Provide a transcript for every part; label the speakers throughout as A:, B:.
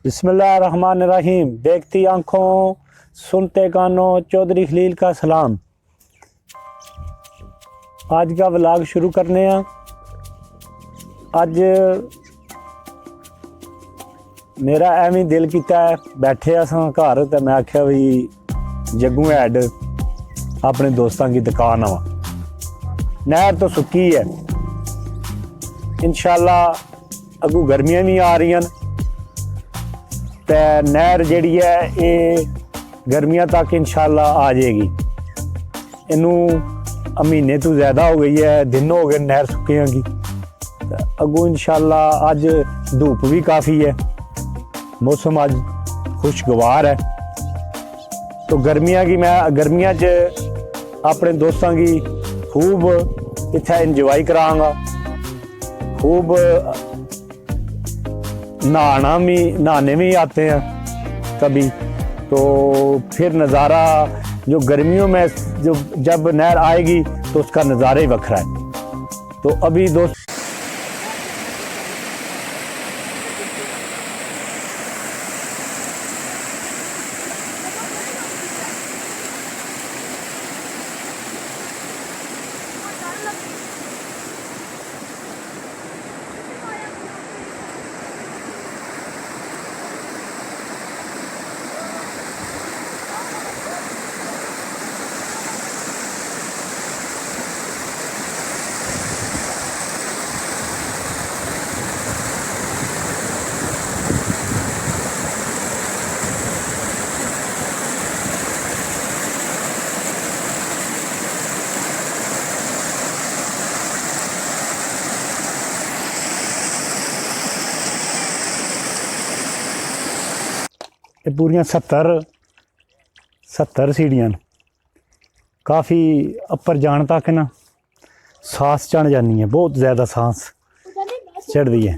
A: बिस्मिल्लाहिर्रहमानिर्रहीम। देखती आंखों सुनते कानों, चौधरी खलील का सलाम। आज का व्लॉग शुरू करने हैं। अज मेरा एवं दिल किया है, बैठे असां घर तो मैं आख्या भी जग्गू हैड अपने दोस्तों की दुकान आवा। नहर तो सुक्की है, इंशाअल्लाह अगू गर्मियां भी आ रही हैं तो नहर जिहड़ी है ये गर्मियां तक इंशाअल्लाह आ जाएगी। इनू महीने तो ज़्यादा हो गई है, दिन हो गए नहर सुक्कियां की। अगू इंशाअल्लाह अज धूप भी काफ़ी है, मौसम अज खुशगवार है। तो गर्मियां की मैं गर्मियां च अपने दोस्तों की खूब इत्थे इंजॉय करांगा। खूब नहाने भी आते हैं कभी, तो फिर नज़ारा जो गर्मियों में जो जब नहर आएगी तो उसका नज़ारा ही वखरा है। तो अभी दोस्त पूरियां 70 सीढ़ियां काफ़ी अपर जान तक ना सांस चढ़ जानी है, बहुत ज़्यादा सांस चढ़ती है।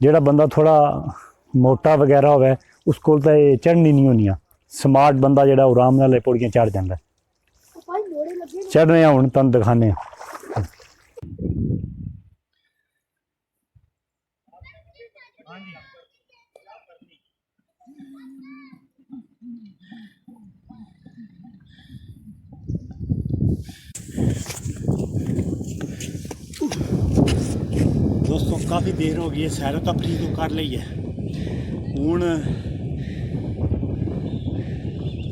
A: जोड़ा बंदा थोड़ा मोटा वगैरह होवे उस कोल तो ये चढ़नी नहीं होनी। स्मार्ट बंदा जोड़ा आराम नाल पौड़ियां चढ़ जाता। चढ़ने हुण तुहानूं दिखाने। दोस्तों काफ़ी देर हो गई है, सैर तफरीह तो कर ली है, हुण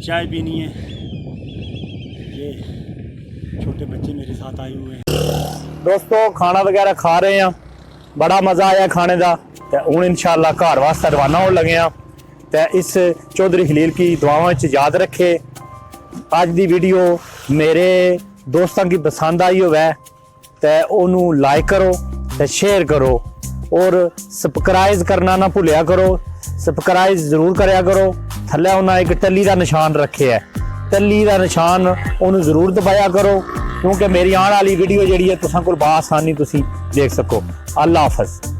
A: चाय पीनी है। ये छोटे बच्चे मेरे साथ आए हुए हैं। दोस्तों खाना वगैरह खा रहे हैं, बड़ा मज़ा आया खाने का। तो हुण इंशाअल्लाह घर वास्ते रवाना होने लगे हैं। तो इस चौधरी खलील की दुआवां च याद रखे। अज दी वीडियो मेरे दोस्तों की पसंद आई होवे तो उन्होंने लाइक करो तो शेयर करो और सबसक्राइब करना ना भुलिया करो। सबसक्राइब जरूर करया करो। थल्ले उन्हें एक टल्ली का निशान रखे है, टल्ली का निशान उन्होंने जरूर दबाया करो, क्योंकि मेरी आने वाली वीडियो जी है तुसां कोल बआसानी तुसीं देख सको। अल्लाह हाफिज़।